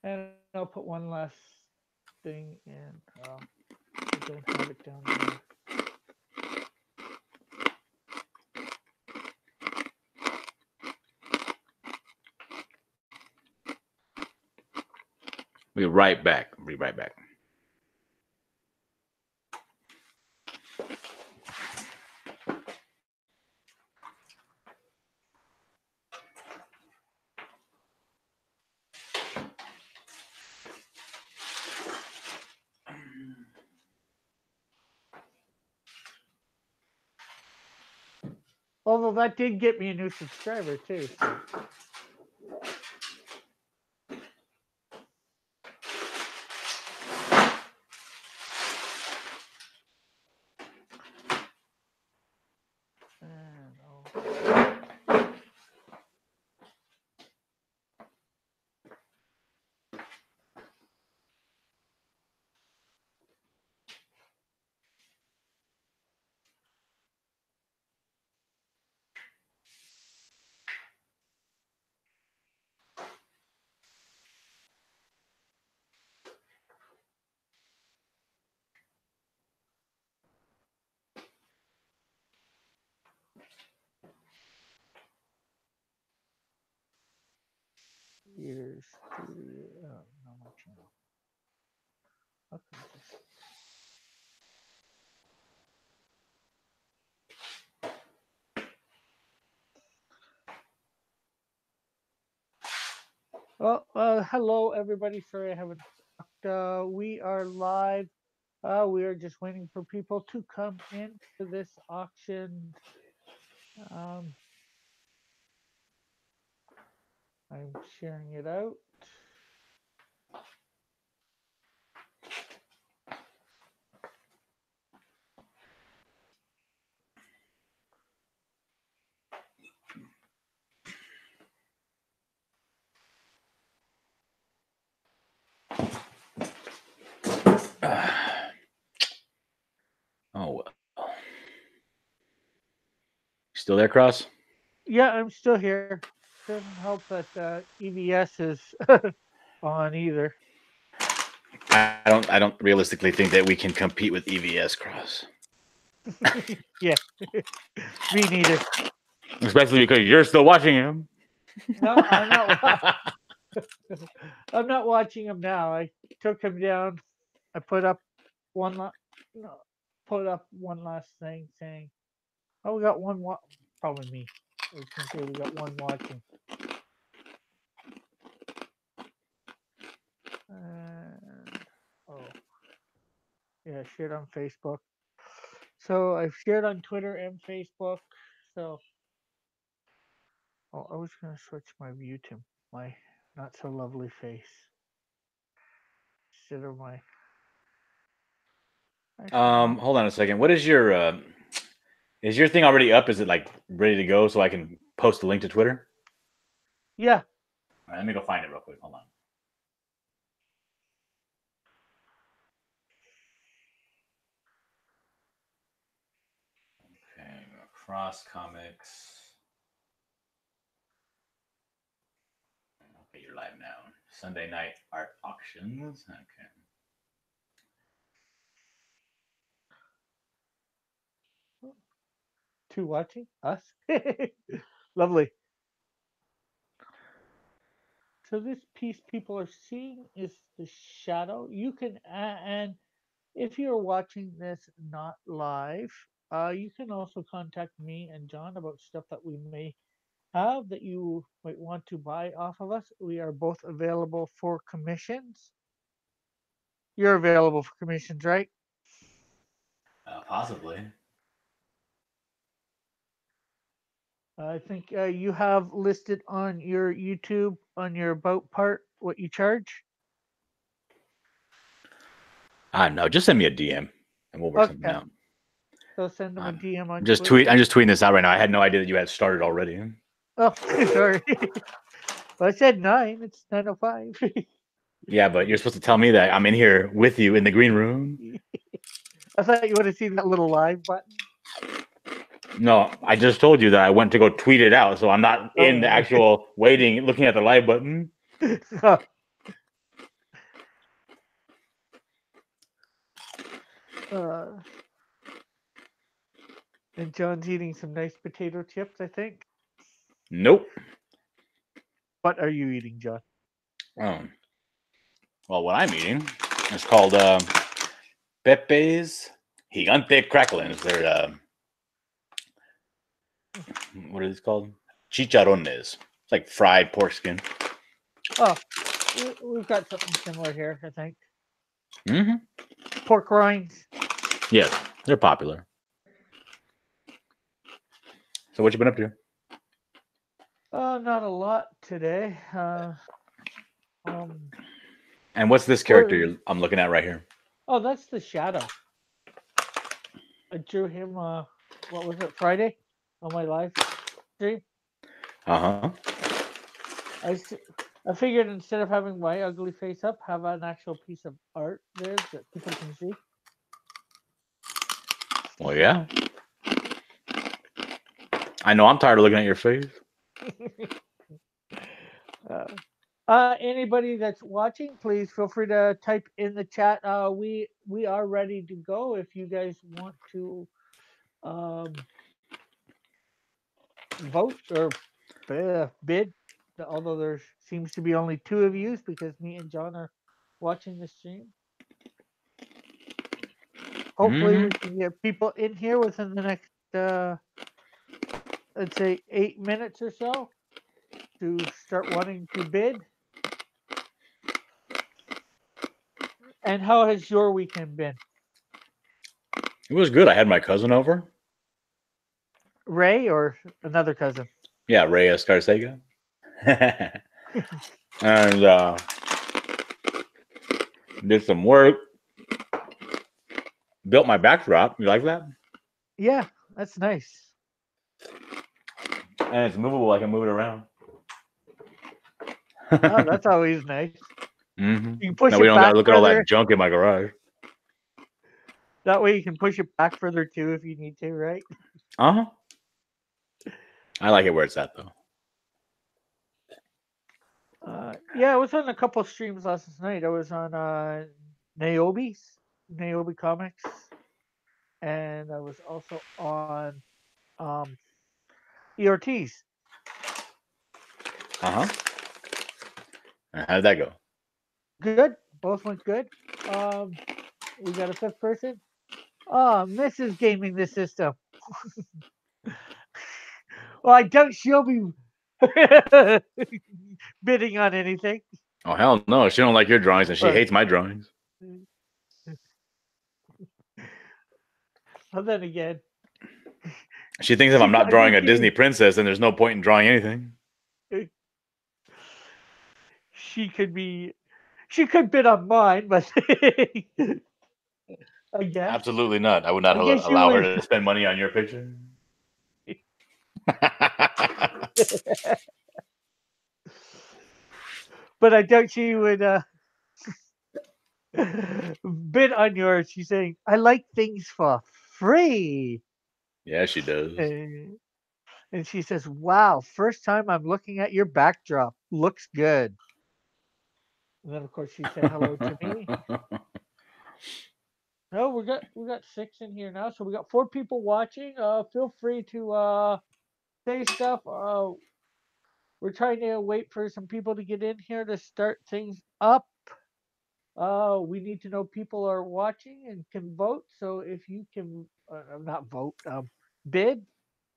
And I'll put one last thing in. I don't have it down there. We'll be right back. Be right back. Although that did get me a new subscriber too. So and here's studio. Oh, no, my channel. Okay. Well, hello everybody. Sorry I haven't talked. We are live. We are just waiting for people to come into this auction. Um, I'm sharing it out. Oh well. Still there, Cross? Yeah, I'm still here. Doesn't help that EVS is on either. I don't realistically think that we can compete with EVS, Cross. Yeah, me neither. Especially because you're still watching him. No, I'm not. I'm not watching him now. I took him down. I put up one. No, put up one last thing saying, "Oh, we got one. Probably me. I was gonna say we got one watching." And oh, yeah, shared on Facebook. So I've shared on Twitter and Facebook. So oh, I was gonna switch my view to my not so lovely face instead of my. Actually, no. Hold on a second. What is your thing already up? Is it like ready to go so I can post the link to Twitter? Yeah. All right, let me go find it real quick. Hold on. Okay, Cross Comics. Okay, you're live now. Sunday night art auctions. Okay. Two watching us. Lovely. So this piece people are seeing is the shadow. You can and if you're watching this not live, you can also contact me and John about stuff that we may have that you might want to buy off of us. We are both available for commissions. You're available for commissions, right? Possibly. I think you have listed on your YouTube on your about part what you charge. I don't know. Just send me a DM and we'll work something Okay, out. so send them a DM on I'm just Twitter. tweet. I'm just tweeting this out right now. I had no idea that you had started already. Oh, sorry. Well, I said 9. It's 9:05. Yeah, but you're supposed to tell me that I'm in here with you in the green room. I thought you would have seen that little live button. No, I just told you that I went to go tweet it out, so I'm not in the Oh, actual waiting, looking at the live button. oh, Uh, and John's eating some nice potato chips, I think. Nope. What are you eating, John? Well, what I'm eating is called Pepe's Gigante Cracklins. They're what are these called? Chicharrones. It's like fried pork skin. Oh, we've got something similar here, I think. Mm-hmm. Pork rinds. Yes, they're popular. So what you been up to? Not a lot today. And what's this character I'm looking at right here? Oh, that's the Shadow. I drew him. What was it? Friday on my live stream. Uh-huh. I figured instead of having my ugly face up, have an actual piece of art there that people can see. Well, yeah. I know I'm tired of looking at your face. Anybody that's watching, please feel free to type in the chat. We are ready to go. If you guys want to vote or bid, although there seems to be only 2 of you because me and John are watching the stream. Hopefully, we can get people in here within the next, let's say, 8 minutes or so to start wanting to bid. And how has your weekend been? It was good. I had my cousin over. Ray or another cousin? Yeah, Ray Escarcega. And did some work. Built my backdrop. You like that? Yeah, that's nice. And it's movable. I can move it around. Oh, that's always nice. Mm-hmm. You can push now it we don't back gotta look at further. all that junk in my garage. That way you can push it back further too if you need to, right? Uh-huh. I like it where it's at though. Yeah, I was on a couple of streams last night. I was on Niobe Comics, and I was also on ERTs. Uh-huh. And how did that go? Good. Both went good. We got a 5th person. Oh, Mrs. Gaming the System. Well, I doubt she'll be bidding on anything. Oh hell no! She don't like your drawings, and she hates my drawings. Well, then again, she thinks if I'm not drawing a Disney princess, then there's no point in drawing anything. She could bid on mine, but I guess absolutely not. I would not allow her to spend money on your picture. But I doubt she would bid on yours. She's saying, "I like things for free." Yeah, she does. And she says, "Wow, first time I'm looking at your backdrop. Looks good." And then of course she said hello to me. No, we got 6 in here now, so we got 4 people watching. Feel free to say stuff. We're trying to wait for some people to get in here to start things up. We need to know people are watching and can vote. So if you can, not vote, bid.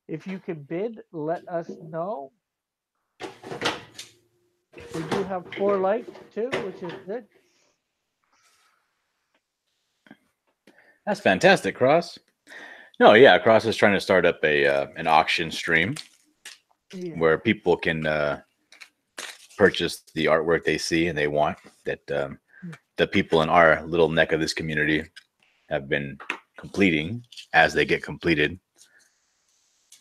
If you can bid, let us know. We do have 4 likes too, which is good. That's fantastic, Cross. No, yeah, Cross is trying to start up an auction stream where people can purchase the artwork they see and they want that the people in our little neck of this community have been completing as they get completed.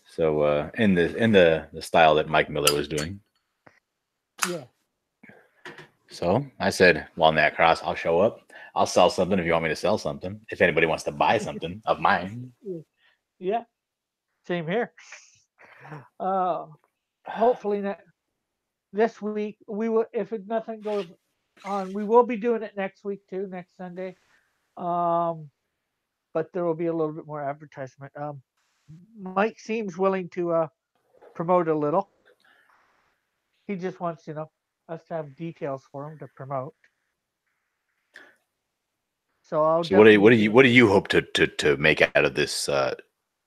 So in the style that Mike Miller was doing. Yeah. So I said, well, Nat Cross, I'll show up. I'll sell something if you want me to sell something. If anybody wants to buy something of mine. Yeah. Same here. Hopefully this week we will, if nothing goes on, we will be doing it next week too, next Sunday. but there will be a little bit more advertisement. Mike seems willing to promote a little. He just wants, us to have details for him to promote. So I'll So what do definitely you what do you hope to make out of this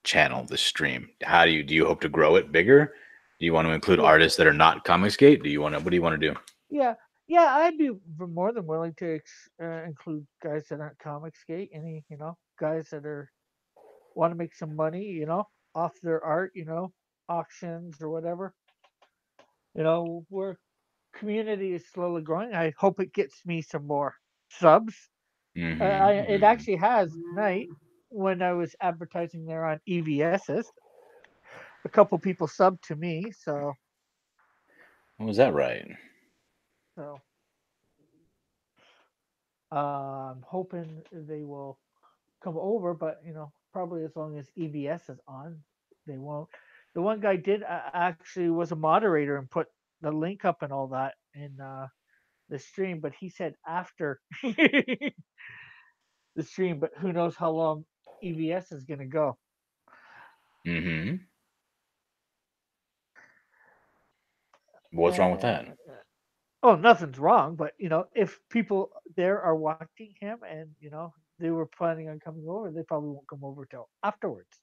channel, this stream? How do you hope to grow it bigger? Do you want to include Yeah. artists that are not Comicsgate? What do you want to do? Yeah, yeah, I'd be more than willing to include guys that aren't Comicsgate. Any, guys that are want to make some money, off their art, auctions or whatever. Where community is slowly growing. I hope it gets me some more subs. It Mm-hmm. actually has tonight when I was advertising there on EVS's. A couple people subbed to me, Was that right? so I'm hoping they will come over, but probably as long as EVS is on, they won't. The one guy did actually was a moderator and put the link up and all that in the stream, but he said after the stream, but who knows how long EVS is going to go. Mm-hmm. What's wrong with that? Oh, nothing's wrong, but if people there are watching him and they were planning on coming over, they probably won't come over till afterwards,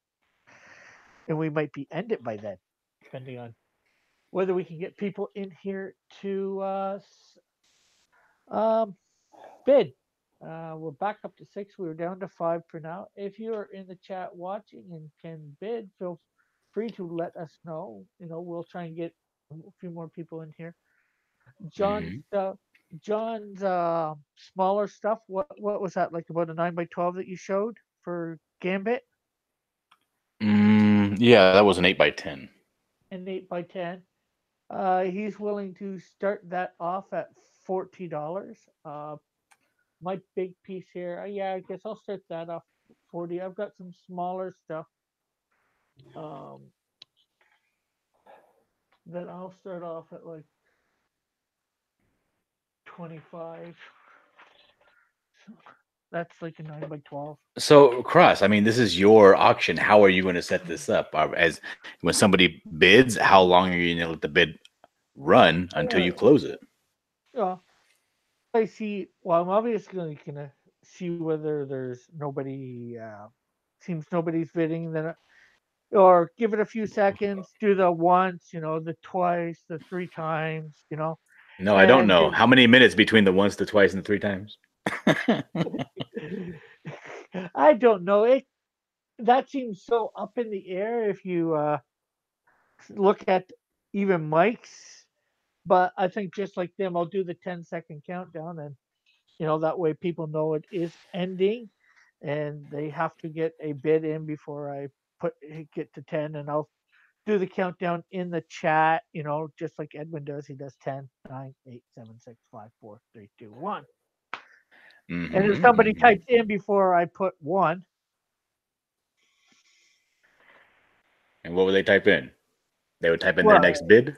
and we might be ended by then, depending on whether we can get people in here to um, bid. We're back up to 6. We were down to 5 for now. If you're in the chat watching and can bid, feel free to let us know. We'll try and get a few more people in here. John's Mm-hmm. John's smaller stuff. What was that, like about a 9x12 that you showed for Gambit? Yeah, that was an 8x10. An 8x10. He's willing to start that off at $40. My big piece here, yeah, I guess I'll start that off 40. I've got some smaller stuff that I'll start off at like 25. That's like a 9x12. So, Cross, I mean, this is your auction. How are you going to set this up? As when somebody bids, how long are you going to let the bid run until you close it? Yeah. I see. Well, I'm obviously gonna see whether there's nobody. Seems nobody's bidding. Then, or give it a few seconds. Do the once, the twice, the 3 times, No, I don't and know. How many minutes between the once, the twice, and the 3 times? I don't know. That seems so up in the air if you look at even Mike's. But I think just like them, I'll do the 10-second countdown, and that way people know it is ending, and they have to get a bid in before I get to 10, and I'll do the countdown in the chat. Just like Edwin does. He does 10, 9, 8, 7, 6, 5, 4, 3, 2, 1. And if somebody types in before I put 1. And what would they type in? They would type in their next bid?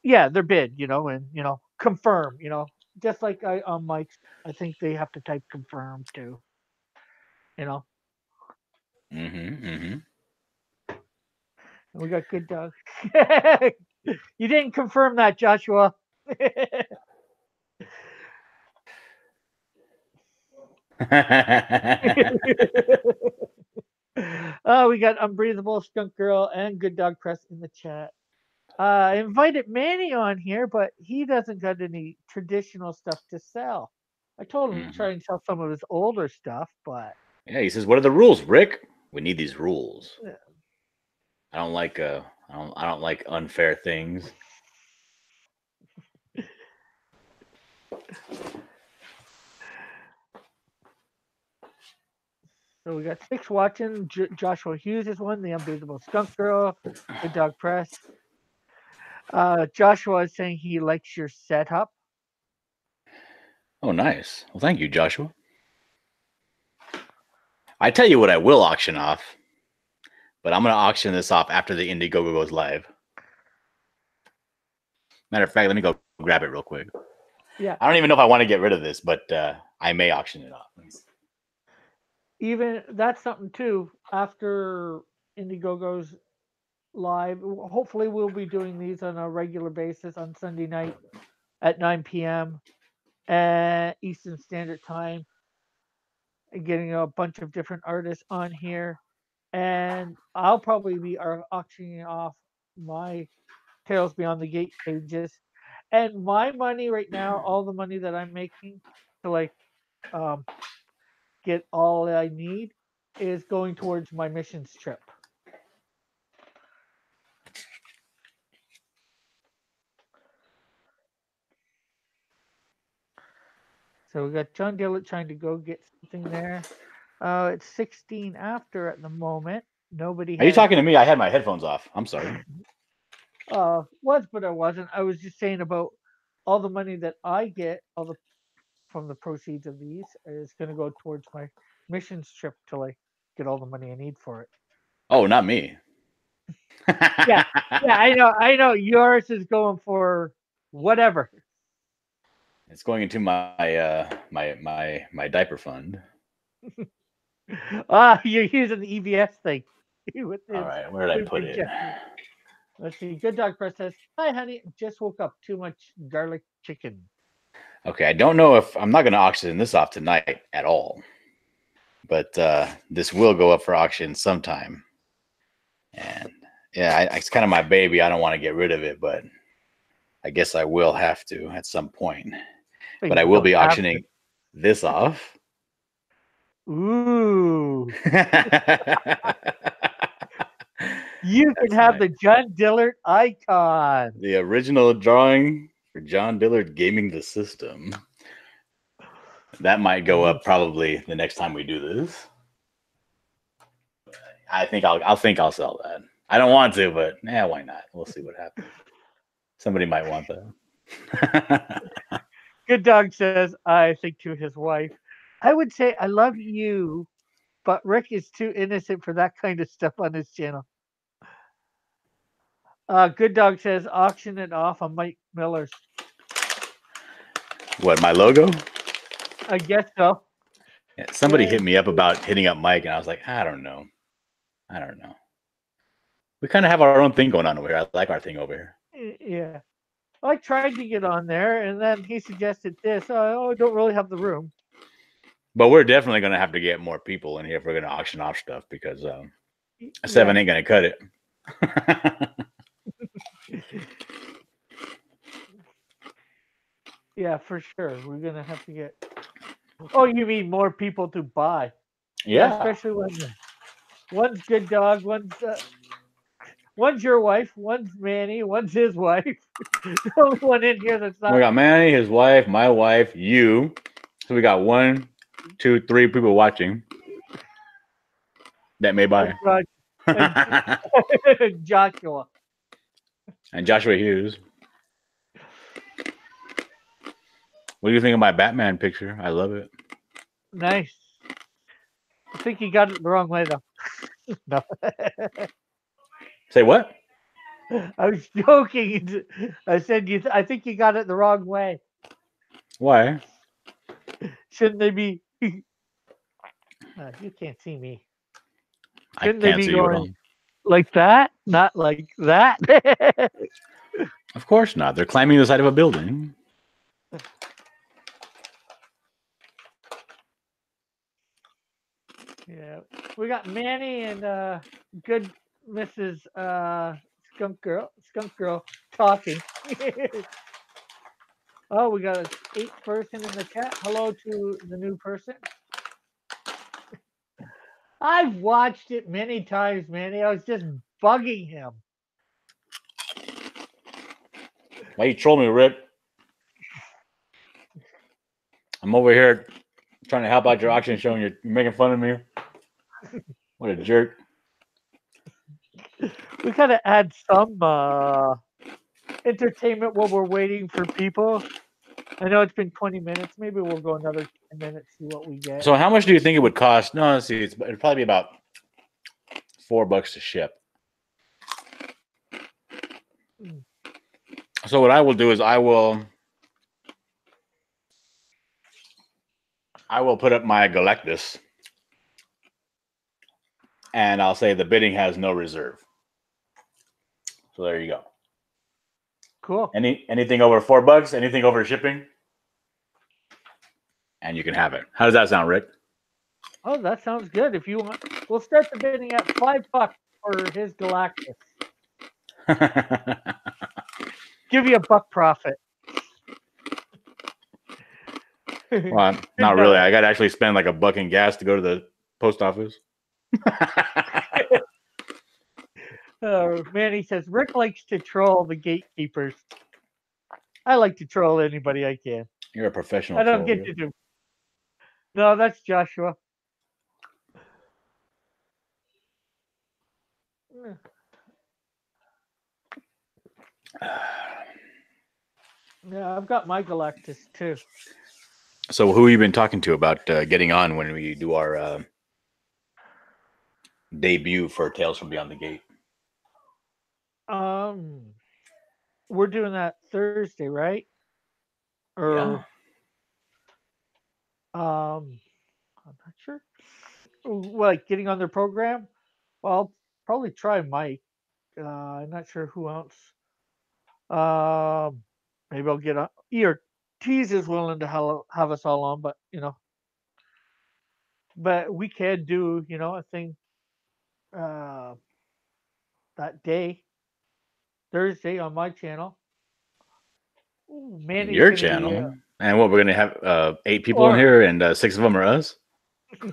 Yeah, their bid, and confirm, just like I on Mike's, I think they have to type confirm too. And we got good Doug. You didn't confirm that, Joshua. We got Unbreathable, Skunk Girl, and Good Dog Press in the chat. I invited Manny on here, but he doesn't got any traditional stuff to sell. I told him to try and sell some of his older stuff, but yeah, he says, "What are the rules, Rick? We need these rules. Yeah. I don't like unfair things." So we got 6 watching. Joshua Hughes is one. The Unbreathable Skunk Girl. Good Dog Press. Joshua is saying he likes your setup. Oh, nice. Well, thank you, Joshua. I tell you what, I will auction off, but I'm going to auction this off after the Indiegogo goes live. Matter of fact, let me go grab it real quick. Yeah. I don't even know if I want to get rid of this, but I may auction it off. even that's something too. After Indiegogo's live, hopefully we'll be doing these on a regular basis on Sunday night at 9 p.m. Eastern Standard Time, and getting a bunch of different artists on here. And I'll probably be auctioning off my Tales Beyond the Gate pages. And my money right now, all the money that I'm making to like um, get all I need, is going towards my missions trip. So we got John Dillett trying to go get something there. It's 16 after at the moment. Nobody Are you has talking to me? I had my headphones off. I'm sorry. was, but I wasn't. I was just saying about all the money that I get, all the from the proceeds of these is going to go towards my missions trip till I get all the money I need for it. Oh, not me. Yeah, yeah, I know. Yours is going for whatever. It's going into my diaper fund. You're using the EBS thing with All the right, where did I put stupid it? gesture. Let's see. Good Dog Press says, "Hi, honey. Just woke up. Too much garlic chicken." Okay, I don't know if I'm not going to auction this off tonight at all, but this will go up for auction sometime. And yeah, it's kind of my baby. I don't want to get rid of it, but I guess I will have to at some point. But I You will don't be have to. auctioning this off. Ooh. You can That's have nice. the John Dillard icon. The original drawing for John Dillard gaming the system. That might go up probably the next time we do this. I think I'll sell that. I don't want to, but why not? We'll see what happens. Somebody might want that. Good Dog says, I think to his wife, I would say I love you, but Rick is too innocent for that kind of stuff on his channel. Good Dog says, auction it off on Mike Miller's. What, my logo? I guess so. Yeah, somebody hit me up about hitting up Mike, and I was like, I don't know. We kind of have our own thing going on over here. I like our thing over here. Yeah. I tried to get on there, and then he suggested this. I don't really have the room. But we're definitely going to have to get more people in here if we're going to auction off stuff, because a 7 ain't going to cut it. Yeah, for sure. We're going to have to get... Oh, you mean more people to buy? Yeah. Especially when one's Good Dog, one's your wife, one's Manny, one's his wife. The only one in here that's not. We got Manny, his wife, my wife, you. So we got 1, 2, 3 people watching that may buy. And Joshua. And Joshua Hughes. What do you think of my Batman picture? I love it. Nice. I think you got it the wrong way, though. No. Say what? I was joking. I said, I think you got it the wrong way. Why? Shouldn't they be? You can't see me. Shouldn't they be going like that? Not like that. Of course not. They're climbing the side of a building. Yeah, we got Manny and good Mrs. Skunk Girl talking. Oh, we got an 8th person in the chat. Hello to the new person. I've watched it many times, Manny. I was just bugging him. Why you troll me, Rick? I'm over here trying to help out your auction show, and you're making fun of me. What a jerk. We gotta add some entertainment while we're waiting for people. I know it's been 20 minutes. Maybe we'll go another 10 minutes, see what we get. So how much do you think it would cost? No, let's see. It'd probably be about $4 to ship. So what I will do is I will put up my Galactus and I'll say the bidding has no reserve. So there you go. Cool. Anything over $4, anything over shipping, and you can have it. How does that sound, Rick? Oh, that sounds good. If you want, we'll start the bidding at $5 for his Galactus. Give you a buck profit. Well, not really. I got to actually spend like $1 in gas to go to the post office. Manny says Rick likes to troll the gatekeepers. I like to troll anybody I can. You're a professional. I don't get to do. No, that's Joshua. Yeah, I've got my Galactus too. So who have you been talking to about getting on when we do our debut for Tales from Beyond the Gate? We're doing that Thursday, right? Or I'm not sure. Like getting on their program? Well, I'll probably try Mike. I'm not sure who else. Maybe I'll get on. Tease is willing to have us all on, but but we can do a thing that day, Thursday on my channel. Ooh, Manny's Your gonna channel, be, and what we're gonna have 8 people in here, and 6 of them are us. Hey,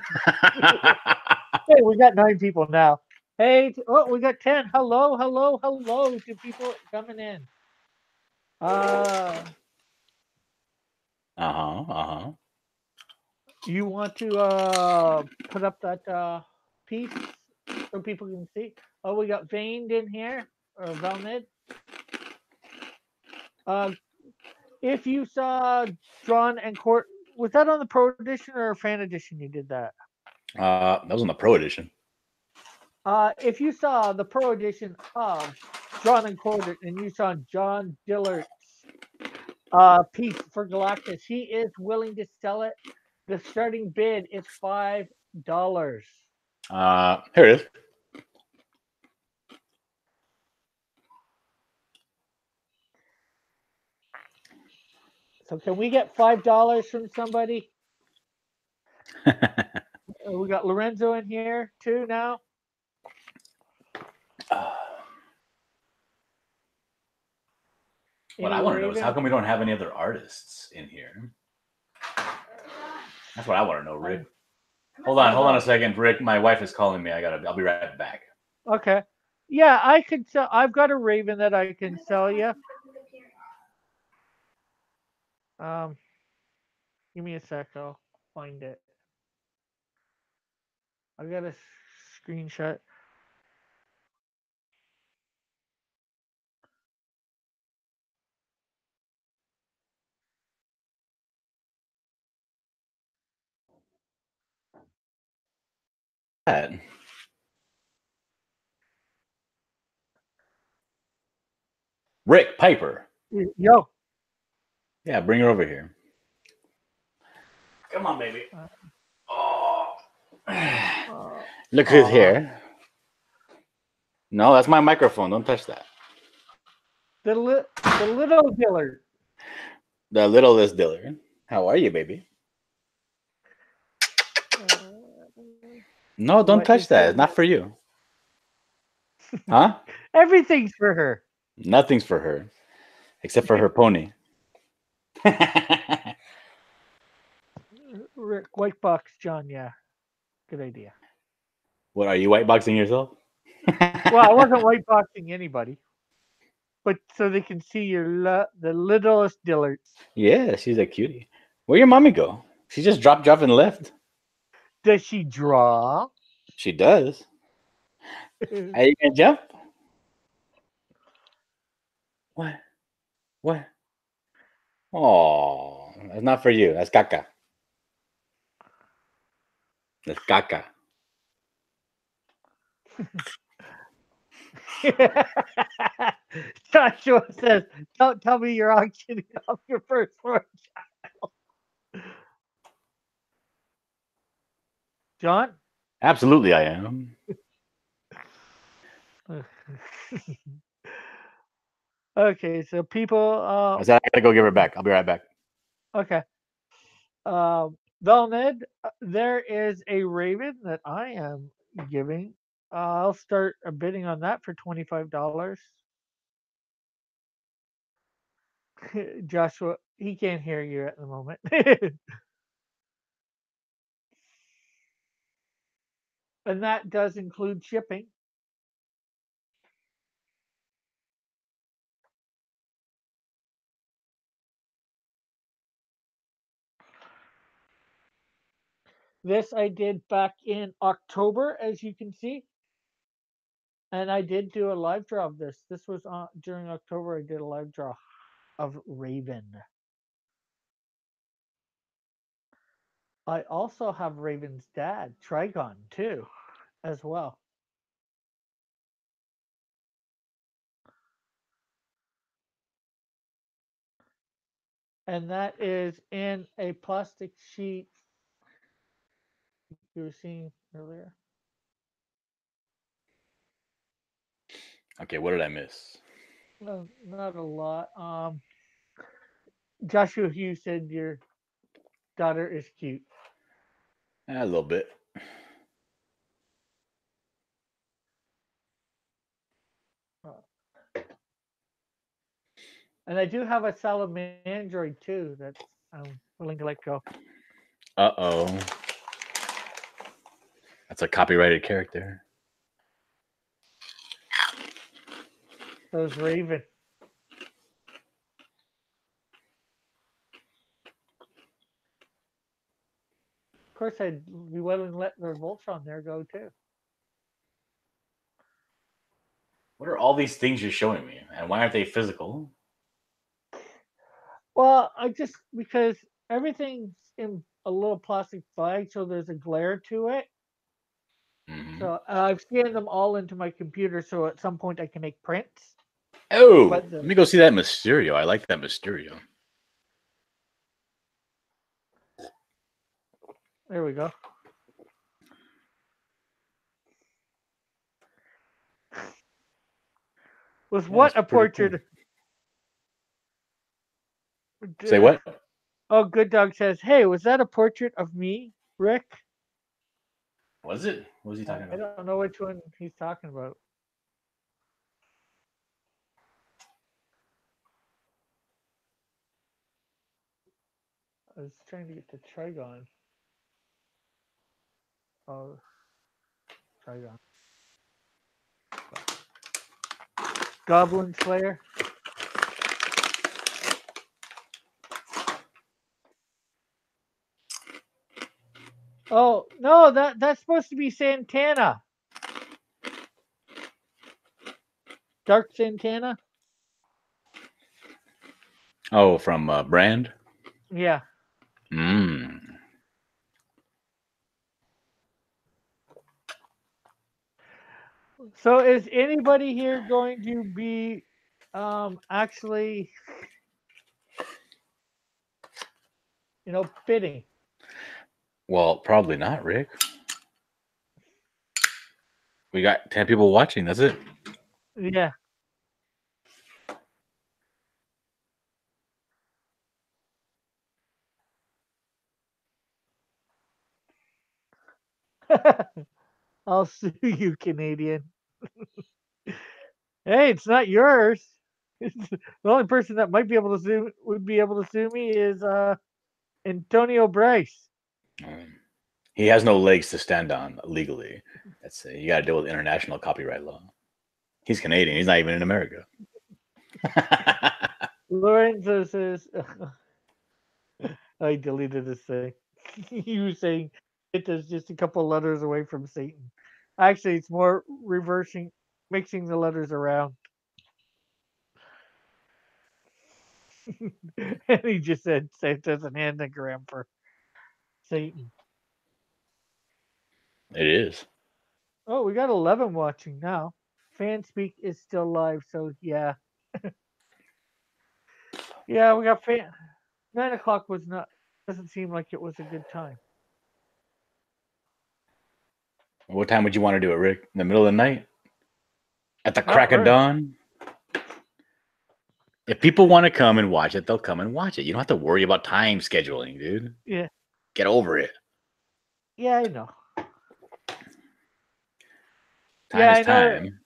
we got 9 people now. Hey, we got 10. Hello to people coming in. You want to put up that piece so people can see? Oh, we got Veined in here, or Velmid. If you saw Drawn and Court, was that on the Pro Edition or Fan Edition you did that? That was on the Pro Edition. If you saw the Pro Edition of Drawn and Quartered and you saw John Diller's piece for Galactus, he is willing to sell it. The starting bid is $5. Here it is. So can we get $5 from somebody? We got Lorenzo in here too now. What I want to know is how come we don't have any other artists in here? That's what I want to know, Rick. Hold on a second, Rick. My wife is calling me. I'll be right back. Okay. Yeah, I could sell. I've got a Raven that I can sell you. Give me a sec. I'll find it. I got a screenshot. Rick Piper. Yo. Yeah, bring her over here. Come on, baby. Look who's here. No, that's my microphone. Don't touch that. The little Dillard. The littlest Dillard. How are you, baby? No, don't touch that. It's not for you. Huh? Everything's for her. Nothing's for her. Except for her pony. Rick, white box, John. Yeah. Good idea. What, are you white boxing yourself? Well, I wasn't white boxing anybody. But so they can see the littlest Dillards. Yeah, she's a cutie. Where'd your mommy go? She just dropped and left. Does she draw? She does. Are you gonna jump? What? What? Oh, that's not for you. That's caca. That's caca. Joshua says, "Don't tell me you're auctioning off your firstborn child." John? Absolutely, I am. Okay, so people. I said I gotta go give her back. I'll be right back. Okay. Velned, there is a raven that I am giving. I'll start bidding on that for $25. Joshua, he can't hear you at the moment. And that does include shipping. This I did back in October, as you can see. And I did do a live draw of this. This was during October. I did a live draw of Raven. I also have Raven's dad, Trigon, too, as well. And that is in a plastic sheet you were seeing earlier. Okay, what did I miss? No, not a lot. Joshua Hughes said your daughter is cute. A little bit. And I do have a Salamandroid too that I'm willing to let go. Uh-oh. That's a copyrighted character. Those Raven. Of course, I'd be willing to let the Voltron there go too. What are all these things you're showing me? And why aren't they physical? Well, I just because everything's in a little plastic bag, so there's a glare to it. Mm-hmm. So I've scanned them all into my computer, so at some point I can make prints. Oh, But let me go see that Mysterio. I like that Mysterio. There we go. Was what a portrait? Cool. Say what? Oh, Good Dog says, "Hey, was that a portrait of me, Rick?" Was it? What was he talking about? I don't know which one he's talking about. I was trying to get to Trigon. Oh, Trigon. Goblin Slayer. Oh no, that's supposed to be Santana. Dark Santana. Oh, from Brand? Yeah. Mm. So is anybody here going to be actually bidding? Well, probably not, Rick. We got 10 people watching. That's it. Yeah. I'll sue you, Canadian. Hey, it's not yours. The only person that might be able to sue me is Antonio Bryce. He has no legs to stand on legally. That's you got to deal with international copyright law. He's Canadian. He's not even in America. Lorenzo says, I deleted this thing. You were saying it is just a couple letters away from Satan. Actually, it's more mixing the letters around. And he just said Santa's an anagram for Satan. It is. Oh, we got 11 watching now. Fanspeak is still live, so yeah. Yeah, we got 9 o'clock doesn't seem like it was a good time. What time would you want to do it, Rick? In the middle of the night? At the Oh, crack of dawn? If people want to come and watch it, they'll come and watch it. You don't have to worry about time scheduling, dude. Yeah. Get over it. Yeah, I know. Time Yeah, is I know. time.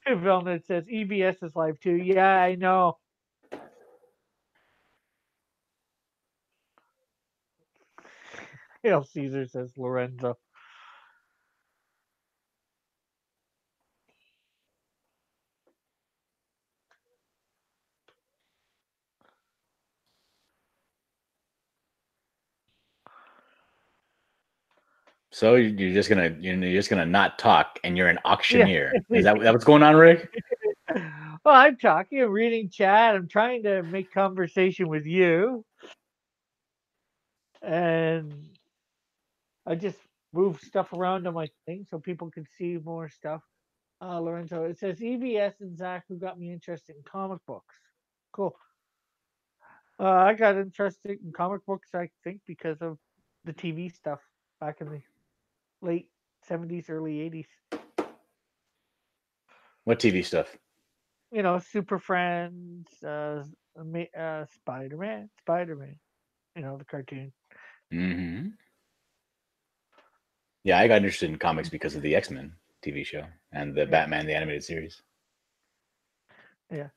Velnet says EBS is live too. Yeah, I know. Hail Caesar says Lorenzo. So you're just gonna not talk, and you're an Yeah. auctioneer. Is that what's going on, Rick? Well, I'm talking, I'm reading chat. I'm trying to make conversation with you. And I just move stuff around on my thing so people can see more stuff. Lorenzo, it says EBS and Zach who got me interested in comic books. Cool. I got interested in comic books, I think, because of the TV stuff back in the late 70s, early 80s. What TV stuff? You know, Super Friends, Spider-Man, you know, the cartoon. Mm-hmm. Yeah, I got interested in comics because of the X-Men TV show and the Yeah. Batman the animated series. Yeah.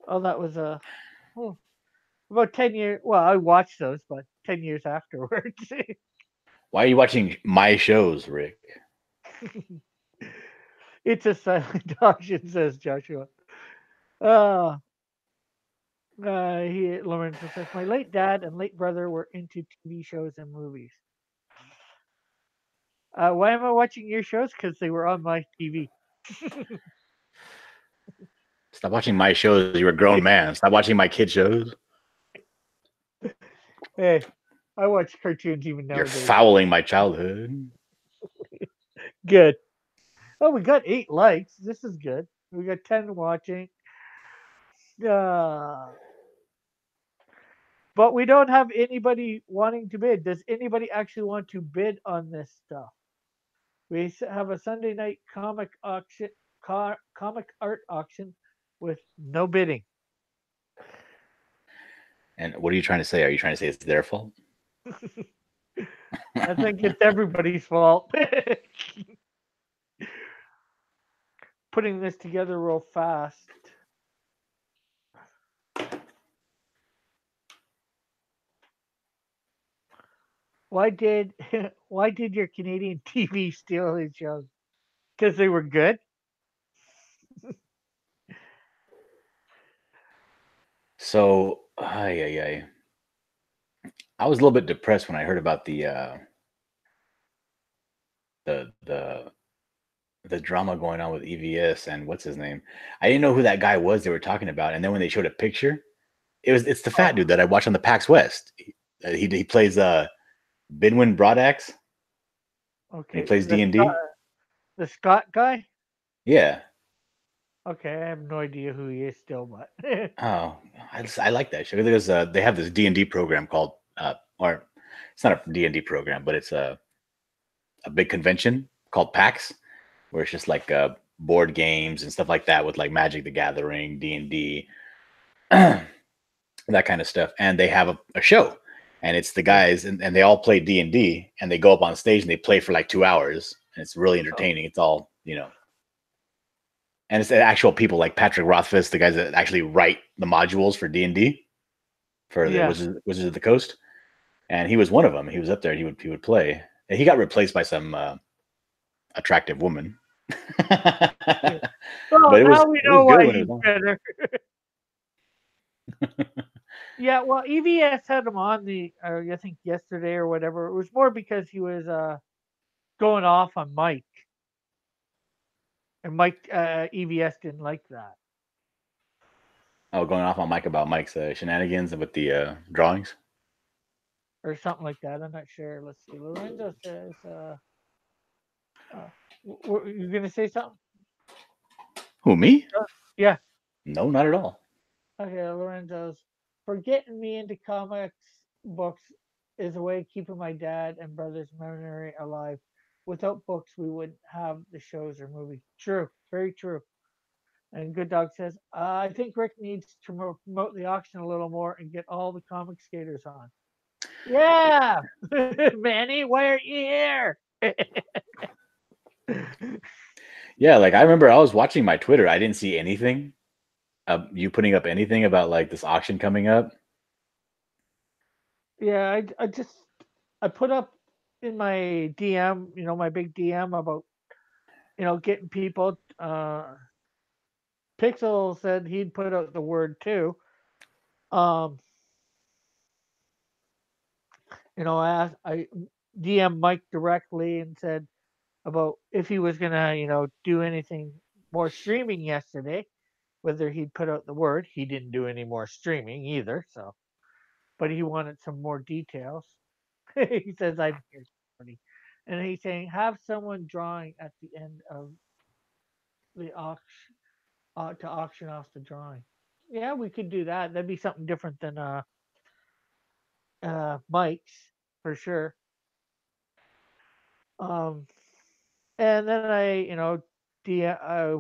Oh, that was about 10 years. Well, I watched those, but 10 years afterwards. Why are you watching my shows, Rick? It's a silent auction, says Joshua. Uh, Lorenzo says, my late dad and late brother were into TV shows and movies. Why am I watching your shows? Because they were on my TV. Stop watching my shows. You're a grown man. Stop watching my kid shows. Hey, I watch cartoons even You're nowadays. fouling my childhood. Good. Oh, we got 8 likes. This is good. We got 10 watching. But we don't have anybody wanting to bid. Does anybody actually want to bid on this stuff? We have a Sunday night comic auction, comic art auction with no bidding. And what are you trying to say? Are you trying to say it's their fault? I think it's everybody's fault. Putting this together real fast. Why did your Canadian TV steal his shows? Because they were good. So, I was a little bit depressed when I heard about the drama going on with EVS and what's his name. I didn't know who that guy was they were talking about, and then when they showed a picture, it's the fat dude that I watched on the PAX West. He plays Binwin Broadax. Okay. He plays D&D. The Scott guy? Yeah. Okay, I have no idea who he is still, but Oh, I like that show. They have this D&D program called or it's not a D&D program, but it's a big convention called PAX, where it's just like board games and stuff like that with like Magic the Gathering, D&D, that kind of stuff. And they have a show, and it's the guys, and they all play D&D, and they go up on stage and they play for like 2 hours, and it's really entertaining. It's all, and it's actual people like Patrick Rothfuss, the guys that actually write the modules for D&D for the Wizards of the Coast, and he was one of them. He was up there. He would play. And he got replaced by some attractive woman. Well, But it now was we it was know good why when it he's was on. better. Yeah, well, EVS had him on I think yesterday or whatever. It was more because he was going off on Mike, and EVS didn't like that. Oh, going off on Mike about Mike's shenanigans with the drawings. Or something like that. I'm not sure. Let's see. Lorenzo says, "You gonna say something?" Who, me? Yeah. No, not at all. Okay, Lorenzo's for getting me into comics books is a way of keeping my dad and brother's memory alive. Without books, we wouldn't have the shows or movies. True, very true. And Good Dog says, I think Rick needs to promote the auction a little more and get all the comic skaters on. Yeah, Manny, why aren't you here? Yeah, like I remember I was watching my Twitter. I didn't see anything. You putting up anything about like this auction coming up? Yeah, I put up in my DM, my big DM about getting people. Pixel said he'd put out the word too. Um, I DM Mike directly and said about if he was gonna, do anything more streaming yesterday, whether he'd put out the word. He didn't do any more streaming either, so but he wanted some more details. He says I'm here, Tony. And he's saying have someone drawing at the end of the auction to auction off the drawing. Yeah, we could do that. That'd be something different than Mike's for sure. Um, and then I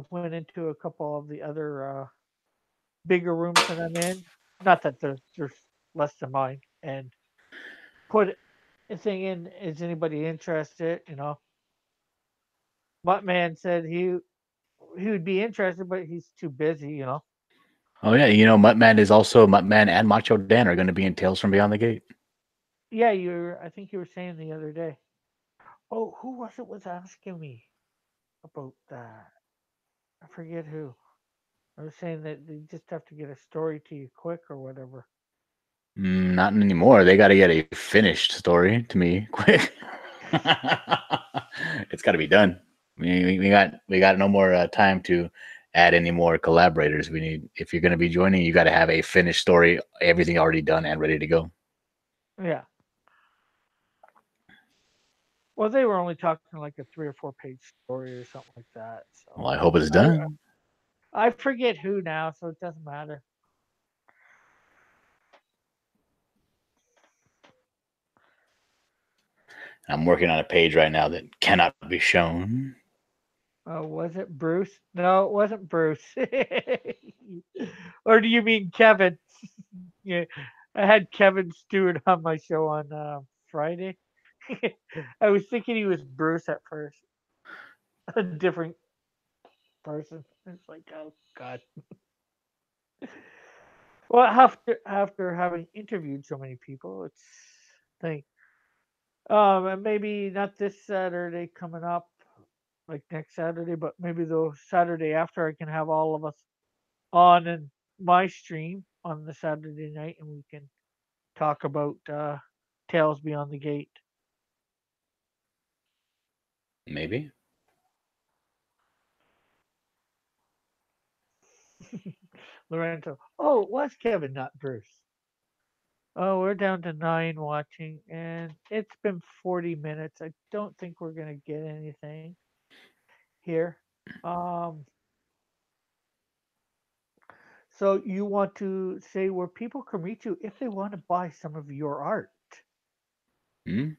went into a couple of the other bigger rooms that I'm in. Not that there's less than mine, and put a thing in. Is anybody interested? Buttman said he would be interested, but he's too busy. Oh yeah, Muttman and Macho Dan are going to be in Tales from Beyond the Gate. Yeah, I think you were saying the other day. Oh, who was asking me about that? I forget who. I was saying that they just have to get a story to you quick or whatever. Not anymore. They got to get a finished story to me quick. It's got to be done. We got no more time to add any more collaborators. We need, if you're going to be joining, you got to have a finished story, everything already done and ready to go. Yeah. Well, they were only talking like a 3 or 4 page story or something like that. So Well, I hope it's I done. I forget who now, so it doesn't matter. I'm working on a page right now that cannot be shown. Oh, was it Bruce? No, it wasn't Bruce. Or do you mean Kevin? Yeah, I had Kevin Stewart on my show on Friday. I was thinking he was Bruce at first, a different person. It's like, oh God. Well, after having interviewed so many people, it's think and maybe not this Saturday coming up, like next Saturday, but maybe the Saturday after I can have all of us on in my stream on the Saturday night, and we can talk about Tales Beyond the Gate. Maybe. Lorenzo. Oh, it was Kevin, not Bruce. Oh, we're down to 9 watching, and it's been 40 minutes. I don't think we're gonna get anything here. Um, so you want to say where people can reach you if they want to buy some of your art? Hmm?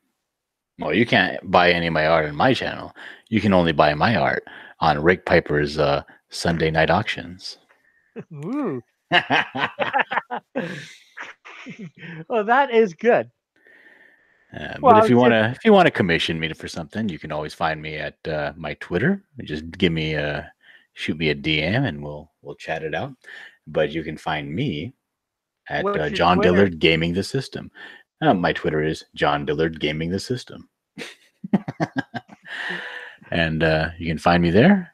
Well, you can't buy any of my art on my channel. You can only buy my art on Rick Piper's Sunday night auctions. Ooh. Well, that is good. But Well, if you want to commission me for something, you can always find me at my Twitter. Just shoot me a DM and we'll chat it out. But you can find me at what's your John Twitter? Dillard Gaming the System. My Twitter is John Dillard Gaming the System, and you can find me there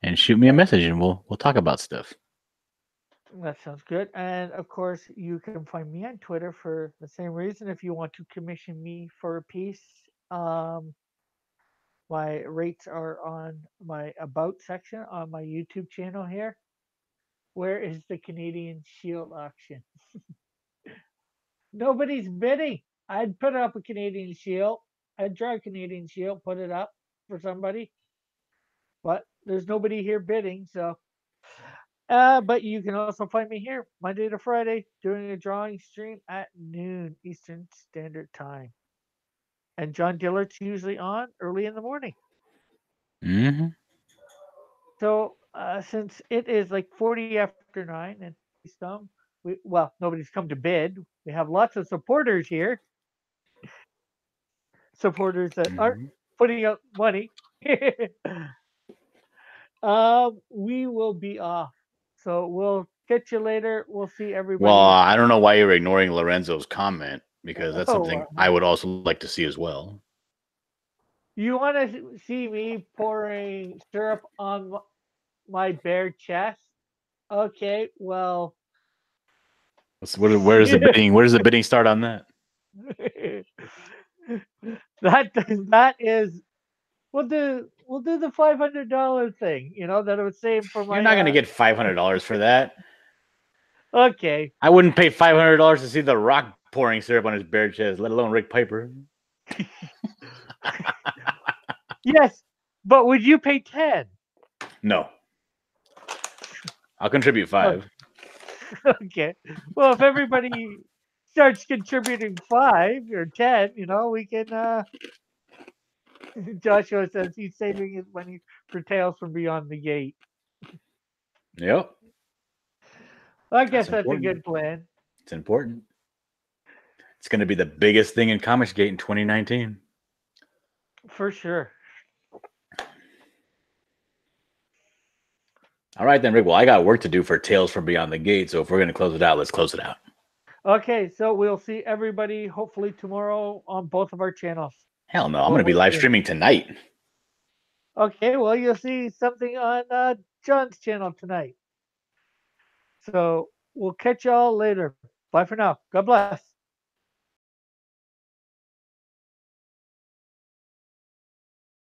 and shoot me a message, and we'll talk about stuff. That sounds good. And of course, you can find me on Twitter for the same reason. If you want to commission me for a piece, um, my rates are on my About section on my YouTube channel here. Where is the Canadian Shield auction? Nobody's bidding. I'd put up a Canadian Shield. I'd draw a Canadian Shield, put it up for somebody, but there's nobody here bidding. So, but you can also find me here Monday to Friday doing a drawing stream at noon Eastern Standard Time. And John Dillard's usually on early in the morning. Mm-hmm. So since it is like 40 after 9 and nobody's come to bed. We have lots of supporters here, supporters that aren't Mhm. putting up money. We will be off. So we'll catch you later. We'll see Well, everybody. I don't know why you're ignoring Lorenzo's comment because that's something Oh, I would also like to see as well. you want to see me pouring syrup on my bare chest? Okay, well, Where's the bidding? Where does the bidding start on that? that is we'll do the $500 thing. That I was saying for You're my not going to get $500 for that. Okay. I wouldn't pay $500 to see The Rock pouring syrup on his bare chest, let alone Rick Piper. Yes, but would you pay 10? No, I'll contribute $5. Okay. Well, if everybody starts contributing 5 or 10, we can. Joshua says he's saving his money for Tales from Beyond the Gate. Yep, I that's guess that's a important. good plan. It's important. It's going to be the biggest thing in Comicsgate in 2019. For sure. All right, then, Rick. Well, I got work to do for Tales from Beyond the Gate. So if we're going to close it out, let's close it out. Okay, so we'll see everybody hopefully tomorrow on both of our channels. Hell no, I'm going to be live streaming tonight. Okay, well, you'll see something on John's channel tonight. So we'll catch y'all later. Bye for now. God bless.